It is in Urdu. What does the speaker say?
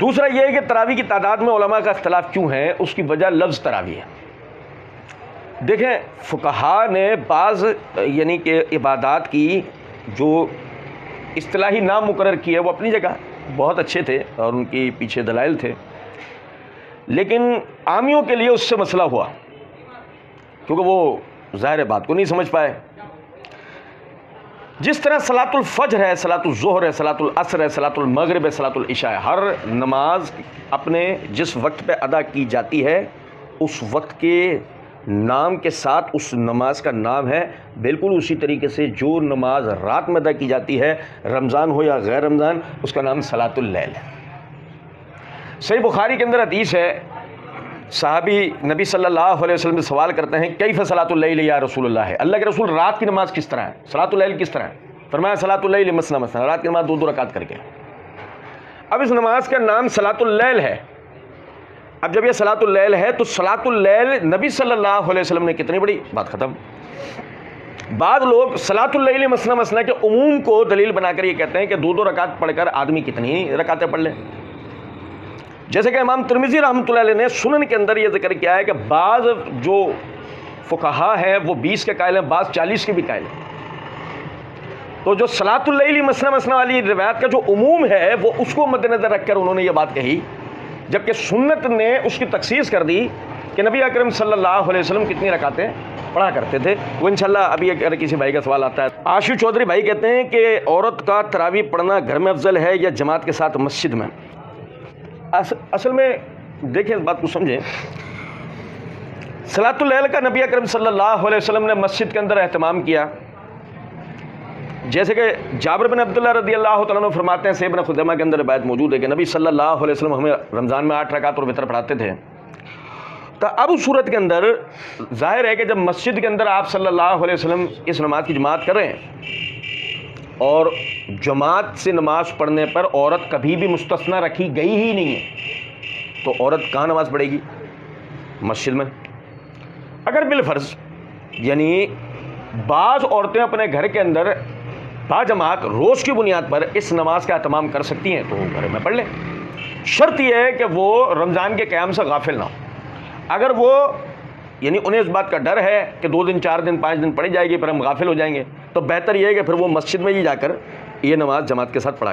دوسرا یہ ہے کہ تراویح کی تعداد میں علماء کا اختلاف کیوں ہے، اس کی وجہ لفظ تراویح ہے۔ دیکھیں فقہا نے بعض یعنی کہ عبادات کی جو اصطلاحی نام مقرر کیے وہ اپنی جگہ بہت اچھے تھے اور ان کی پیچھے دلائل تھے، لیکن عامیوں کے لیے اس سے مسئلہ ہوا کیونکہ وہ ظاہر بات کو نہیں سمجھ پائے۔ جس طرح صلاۃ الفجر ہے، صلاۃ الظہر ہے، صلاۃ العصر ہے، صلاۃ المغرب ہے، صلاۃ العشاء ہے، ہر نماز اپنے جس وقت پہ ادا کی جاتی ہے اس وقت کے نام کے ساتھ اس نماز کا نام ہے۔ بالکل اسی طریقے سے جو نماز رات میں ادا کی جاتی ہے، رمضان ہو یا غیر رمضان، اس کا نام صلاۃ اللیل ہے۔ صحیح بخاری کے اندر حدیث ہے، صحابی نبی صلی اللہ علیہ وسلم سے سوال کرتے ہیں کیف صلاۃ اللیل یا رسول اللہ ہے، اللہ کے رسول رات کی نماز کس طرح ہے، صلاۃ اللیل کس طرح ہے؟ فرمایا صلاۃ اللیل مثنی مثنی، رات کی نماز دو دو رکعت کر کے۔ اب اس نماز کا نام صلاۃ اللیل ہے۔ اب جب یہ صلاۃ اللیل ہے تو صلاۃ اللیل نبی صلی اللہ علیہ وسلم نے کتنی بڑی بات ختم۔ بعض لوگ صلاۃ اللیل مثنی مثنی کے عموم کو دلیل بنا کر یہ کہتے ہیں کہ دو دو رکعت پڑھ کر آدمی کتنی رکعتیں پڑھ لے، جیسے کہ امام ترمذی رحمۃ اللہ علیہ نے سنن کے اندر یہ ذکر کیا ہے کہ بعض جو فقہا ہیں وہ 20 کے قائل ہیں، بعض 40 کے بھی قائل ہیں۔ تو جو صلاۃ اللیل مثنی مثنی والی روایت کا جو عموم ہے وہ اس کو مد نظر رکھ کر انہوں نے یہ بات کہی، جبکہ سنت نے اس کی تخصیص کر دی کہ نبی اکرم صلی اللہ علیہ وسلم کتنی رکعتیں پڑھا کرتے تھے۔ وہ انشاءاللہ ابھی اگر کسی بھائی کا سوال آتا ہے۔ آشو چودھری بھائی کہتے ہیں کہ عورت کا تراویح پڑھنا گھر میں افضل ہے یا جماعت کے ساتھ مسجد میں؟ اصل میں دیکھیں اس بات کو سمجھیں، صلاۃ اللیل کا نبی اکرم صلی اللہ علیہ وسلم نے مسجد کے اندر اہتمام کیا، جیسے کہ جابر بن عبداللہ رضی اللہ تعالیٰ عنہ فرماتے ہیں، صحیح ابن خزیمہ کے اندر روایت موجود ہے کہ نبی صلی اللہ علیہ وسلم ہمیں رمضان میں 8 رکعت اور وتر پڑھاتے تھے۔ تو اب اس صورت کے اندر ظاہر ہے کہ جب مسجد کے اندر آپ صلی اللہ علیہ وسلم اس نماز کی جماعت کر رہے ہیں اور جماعت سے نماز پڑھنے پر عورت کبھی بھی مستثنی رکھی گئی ہی نہیں ہے، تو عورت کہاں نماز پڑھے گی؟ مسجد میں۔ اگر بالفرض یعنی بعض عورتیں اپنے گھر کے اندر با جماعت روز کی بنیاد پر اس نماز کا اہتمام کر سکتی ہیں تو وہ گھر میں پڑھ لیں، شرط یہ ہے کہ وہ رمضان کے قیام سے غافل نہ ہو۔ اگر وہ یعنی انہیں اس بات کا ڈر ہے کہ 2 دن 4 دن 5 دن پڑھی جائے گی پھر ہم غافل ہو جائیں گے، تو بہتر یہ ہے کہ پھر وہ مسجد میں ہی جا کر یہ نماز جماعت کے ساتھ پڑھا